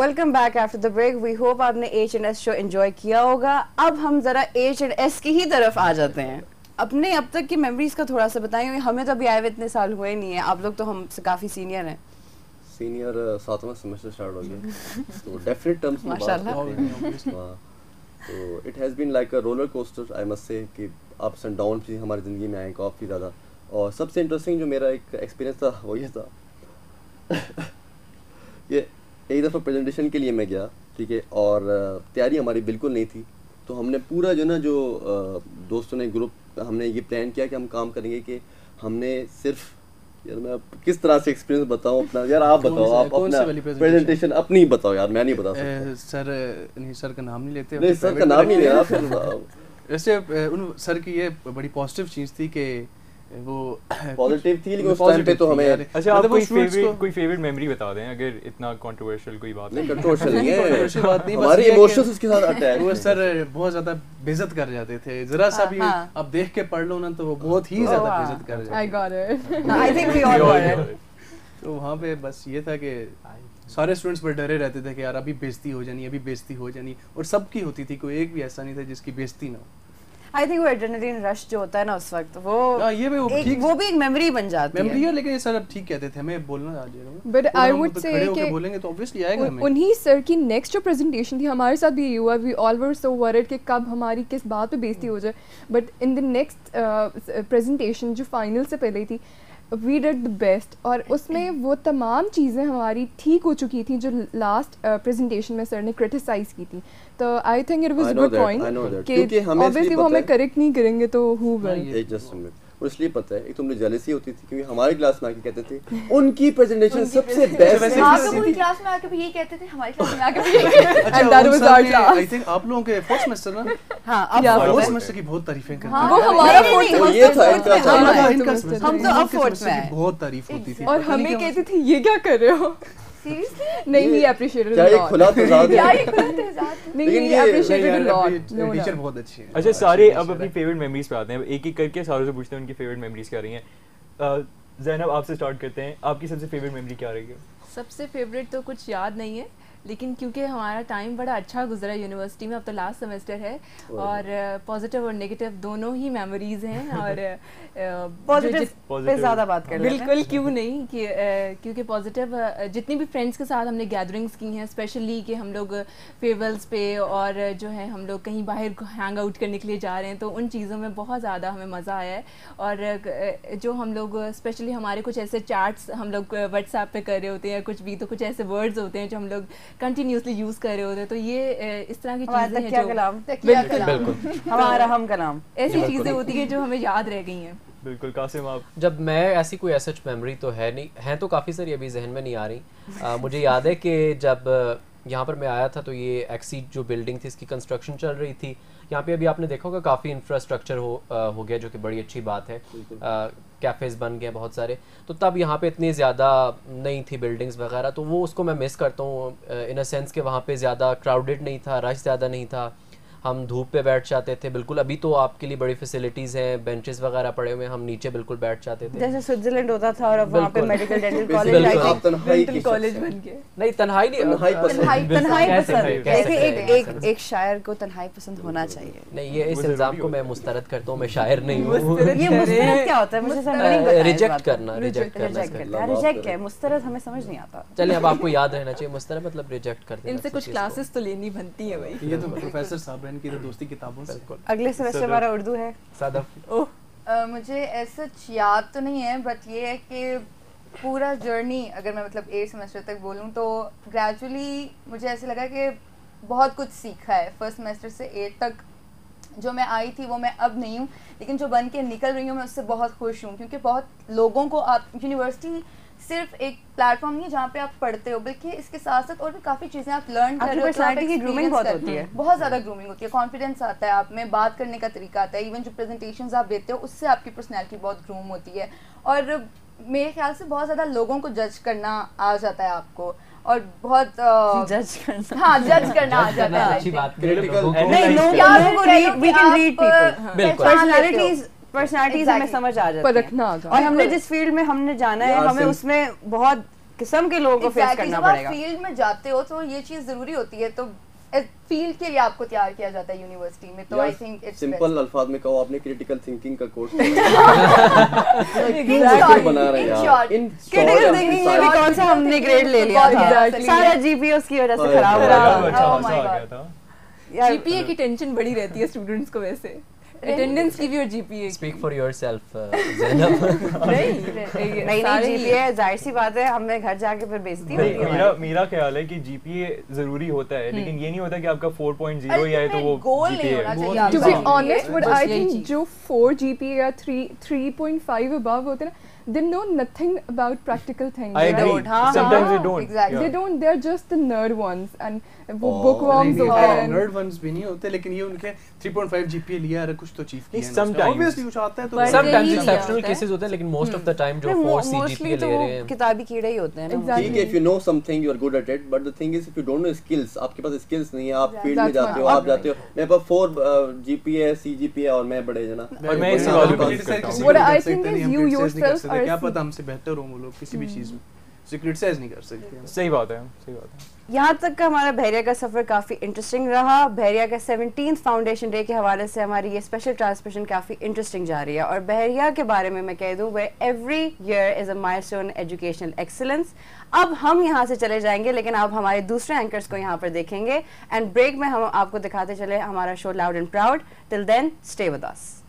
Welcome back after the break. We hope आपने H&S show enjoy किया होगा। अब हम जरा H&S की ही तरफ आ जाते हैं। अपने अब तक की मेमोरीज का थोड़ा सा बताएं। हमें तो अभी आए हुए इतने साल हुए नहीं है, आप लोग तो हमसे काफी सीनियर हैं। सीनियर 7वां सेमेस्टर स्टार्ट हो गया तो डेफिनेट टर्म्स में बात तो it has been like a roller coaster I must say कि अप्स एंड डाउन भी हमारी ज़िंदगी में आए काफ़ी ज़्यादा। और सबसे इंटरेस्टिंग जो मेरा एक एक्सपीरियंस था वो ये था ये एक दफ़ा प्रेजेंटेशन के लिए मैं गया, ठीक है, और तैयारी हमारी बिल्कुल नहीं थी। तो हमने पूरा जो दोस्तों ने ग्रुप हमने ये प्लान किया कि हम काम करेंगे कि हमने सिर्फ यार मैं किस तरह से एक्सपीरियंस बताऊं अपना। यार आप बताओ, आप अपना प्रेजेंटेशन अपनी बताओ यार, मैं नहीं बता सकता। सर का नाम नहीं लेते, नहीं सर का नाम नहीं लेना फिर। वैसे उन सर की ये बड़ी पॉजिटिव चीज़ थी कि वो पॉजिटिव थी, लेकिन उस टाइम पे तो हमें अच्छा आप कोई फेवरेट मेमोरी बता दें अगर इतना कंट्रोवर्शियल कोई बात नहीं। कंट्रोवर्शियल नहीं है, हमारे इमोशंस उसके साथ अटैच। वो सर बहुत ज्यादा बेइज्जत कर जाते थे, जरा सा भी आप देख के पढ़ लो ना तो वो बहुत ही ज्यादा बेइज्जत कर जाते। I got it, I think we all got it. तो वहाँ पे बस ये था कि सारे स्टूडेंट्स बड़े डरे रहते थे कि यार अभी बेइज्जती हो जानी, अभी बेइज्जती हो जानी, और सबकी होती थी, कोई एक भी ऐसा नहीं था जिसकी बेइज्जती ना हो। आई थिंक वो एड्रेनलिन रश जो होता है ना उस वक्त, वो ये भी वो भी एक मेमोरी बन जाती है। मेमोरी है, लेकिन ये सर अब ठीक कहते थे, हमें बोलना आ जाएगा। बट आई वुड से कि बोलेंगे तो ऑब्वियसली आएगा हमें। उन्हीं सर की नेक्स्ट जो प्रेजेंटेशन थी, हमारे साथ भी ये हुआ, we all were so worried कि कब हमारी किस बात पे बेइज्जती हो जाए। But in the next presentation जो फाइनल से पहले थी, वी डिड द बेस्ट, और उसमें वो तमाम चीज़ें हमारी ठीक हो चुकी थी जो लास्ट प्रेजेंटेशन में सर ने क्रिटिसाइज की थी। तो I think it was good point कि ऑब्वियसली वो हमें करेक्ट नहीं करेंगे तो हु विल। और इसलिए पता है, एक तो मुझे जेलसी होती थी क्योंकि हमारी क्लास में आके कहते थे उनकी प्रेजेंटेशन सबसे बेस्ट है। हां, तो पूरी क्लास में आके भी यही कहते थे, हमारी क्लास में आके भी यही कहते थे। And that was our class. I think आप लोगों के फर्स्ट सेमेस्टर ना। हां, अब फर्स्ट सेमेस्टर की बहुत तारीफें करते हैं। वो हमारा फोर्थ सेमेस्टर, हम तो अब फोर्थ में हैं, बहुत तारीफ होती थी। और हमें कहते थे ये क्या कर रहे हो। सीरियसली नहीं, ही अप्रिशिएटेड क्या ये खुला तजाद है? क्या ये खुला तजाद? नहीं, ही अप्रिशिएटेड अ लॉट। टीचर बहुत अच्छी है। अच्छा सारे अब अपनी फेवरेट मेमोरीज पे आते हैं, एक एक करके सारों से पूछते हैं उनकी फेवरेट मेमोरीज क्या रही हैं। ज़ैनब आपसे स्टार्ट करते हैं, आपकी सबसे फेवरेट मेमोरी क्या रही है? सबसे फेवरेट तो कुछ याद नहीं है, लेकिन क्योंकि हमारा टाइम बड़ा अच्छा गुजरा यूनिवर्सिटी में, अब तो लास्ट सेमेस्टर है, और पॉजिटिव और नेगेटिव दोनों ही मेमोरीज हैं। और पॉजिटिव पे ज़्यादा बात कर लेते हैं। बिल्कुल, क्यों नहीं, कि क्योंकि पॉजिटिव जितनी भी फ्रेंड्स के साथ हमने गैदरिंग्स की हैं, स्पेशली कि हम लोग फेयरवेल्स पे और जो है हम लोग कहीं बाहर हैंग आउट करने के लिए जा रहे हैं, तो उन चीज़ों में बहुत ज़्यादा हमें मज़ा आया है। और जो हम लोग स्पेशली हमारे कुछ ऐसे चैट्स हम लोग व्हाट्सएप पे कर रहे होते हैं, कुछ भी तो कुछ ऐसे वर्ड्स होते हैं जो हम लोग कंटिन्यूसली यूज़ कर रहे होते हैं, तो ये इस तरह की चीज़ें हैं जो बिल्कुल हमारा हम कलाम, ऐसी चीज़ें होती हैं जो हमें याद रह गई हैं। बिल्कुल। कासिम आप? जब मैं ऐसी कोई सच मेमोरी तो है नहीं, हैं तो काफ़ी सारी, अभी जहन में नहीं आ रही। मुझे याद है कि जब यहाँ पर मैं आया था तो ये एक्सीड जो बिल्डिंग थी इसकी कंस्ट्रक्शन चल रही थी। यहाँ पे अभी आपने देखा होगा काफ़ी इंफ्रास्ट्रक्चर हो गया, जो कि बड़ी अच्छी बात है। कैफ़ेज़ बन गए बहुत सारे, तो तब यहाँ पे इतनी ज़्यादा नहीं थी बिल्डिंग्स वगैरह, तो वो उसको मैं मिस करता हूँ इन अ सेंस कि वहाँ पे ज़्यादा क्राउडेड नहीं था, रश ज़्यादा नहीं था, हम धूप पे बैठ जाते थे। बिल्कुल अभी तो आपके लिए बड़ी फैसिलिटीज़ हैं, बेंचेस वगैरह पड़े हुए, हम नीचे बिल्कुल बैठ जाते थे जैसे स्विट्जरलैंड होता था, और अब वहाँ पे मेडिकल डेंटल कॉलेज कॉलेज बन गए। नहीं, तन्हाई तन्हाई पसंद, एक शायर को तन्हाई पसंद होना चाहिए। नहीं, ये इस इल्ज़ाम को मैं मुस्तरद करता हूँ, मैं शायर नहीं हूँ। ये मुस्तरद क्या होता है, मुझे समझ नहीं आता। रिजेक्ट करना, रिजेक्ट क्या है, मुस्तरद हमें समझ नहीं आता। चलिए अब आपको याद रहना चाहिए, मुस्तरद मतलब रिजेक्ट कर देना। इनसे कुछ क्लासेस तो लेनी बनती है भाई। ये तो प्रोफेसर साहब की तो दोस्ती किताबों से। अगले सेमेस्टर हमारा उर्दू है। मुझे ऐसा याद तो नहीं है, बट ये है कि पूरा जर्नी अगर मैं मतलब 8 सेमेस्टर तक बोलूँ तो ग्रेजुअली मुझे ऐसे लगा कि बहुत कुछ सीखा है। फर्स्ट सेमेस्टर से 8 तक जो मैं आई थी वो मैं अब नहीं हूँ, लेकिन जो बन के निकल रही हूँ मैं उससे बहुत खुश हूँ, क्योंकि बहुत लोगों को आप यूनिवर्सिटी सिर्फ एक प्लेटफॉर्म नहीं है जहाँ पे आप पढ़ते हो, बल्कि इसके साथ साथ और भी काफ़ी चीज़ें आप लर्न कर रहे हो। पर्सनैलिटी की ग्रूमिंग बहुत होती है, बहुत ज़्यादा ग्रूमिंग होती है, कॉन्फिडेंस आता है आप में, बात करने का तरीका आता है, इवन जो प्रेजेंटेशंस आप देते हो उससे आपकी पर्सनैलिटी बहुत ग्रूम होती है। और मेरे ख्याल से बहुत ज़्यादा लोगों को जज करना आ जाता है आपको, और बहुत जज करना, हाँ जज करना आ जाता है। अच्छी बात पर्सनालिटीज हमें समझ आ जाती है, और हमने जिस फील्ड में हमने जाना है हमें उसमें बहुत किस्म के लोगों को फेस Exactly, करना जब आप पड़ेगा। फील्ड में जाते हो तो ये चीज जरूरी होती है, तो फील्ड के लिए आपको तैयार किया जाता है यूनिवर्सिटी में, तो आई थिंक इट्स सिंपल अल्फाज में कहो, आपने क्रिटिकल थिंकिंग का कोर्स Exactly. बना रहे हैं In यार short. इन क्रिटिकल थिंकिंग में भी कौन सा हमने ग्रेड ले लिया था, Exactly. सारा जीपीए उसकी वजह से Oh, खराब हो yeah. रहा अच्छा था। Oh हादसा my आ गया God. था। यार, जीपीए की टेंशन बड़ी रहती है स्टूडेंट्स को वैसे, अटेंडेंस की भी और जीपीए की स्पीक फॉर योरसेल्फ ज़ैनब। नहीं जीपीए जाहिर सी बात है, हमें घर जाके फिर बेइज्जती होती नहीं, है। मेरा ख्याल है कि जीपीए जरूरी होता है, लेकिन ये नहीं होता कि आपका 4.0 ही आए तो वो गोल नहीं जीपीए होना है। चाहिए To आपका। be honest, what बस I यही think चीज़। जो 4 GPA या 3.5 above होते हैं ना, they know nothing about practical things. I right? agree. हाँ, Sometimes हाँ, they don't. exactly. They don't. They're just the nerd ones, and वो Oh. bookworms नहीं, होते हैं. नर्ड वंस भी नहीं होते, लेकिन ये उनके 3.5 जीपीए लिया है, कुछ तो अचीव किया है sometimes. ऑब्वियसली कुछ आता है तो But समटाइम्स यही एक्सेप्शनल होता है। केसेस होते हैं, लेकिन मोस्ट ऑफ द टाइम जो 4 मोस्टली सीजीपीए तो ले वो रहे हैं किताबी कीड़े ही होते हैं ना। Exactly. ठीक है, if you know something you are good at it, but the thing is if you don't know skills, आपके पास skills नहीं है, आप फील्ड में That's जाते हो, my आप जाते हो, मेरे पास 4 जीपीए CGPA और मैं बड़े जना। और मैं इसी हाँ, वाले हाँ, पे क्रिटिसाइज करता किसी हूँ। What को नहीं I कर think सकते, is नहीं, हम you criticize नहीं कर yourself सकते, are क्या a- पता हमसे बेहतर हो वो लोग किसी भी चीज में, क्रिटिसाइज नहीं कर सकते। सही बात है, सही बात है। यहाँ तक का हमारा बहरिया का सफ़र काफ़ी इंटरेस्टिंग रहा। बहरिया के 17th फाउंडेशन डे के हवाले से हमारी ये स्पेशल ट्रांसमिशन काफ़ी इंटरेस्टिंग जा रही है। और बहरिया के बारे में मैं कह दूँ, where every year is a milestone educational excellence। अब हम यहाँ से चले जाएंगे, लेकिन अब हमारे दूसरे एंकर्स को यहाँ पर देखेंगे, एंड ब्रेक में हम आपको दिखाते चले हमारा show loud and proud. Till then stay with us.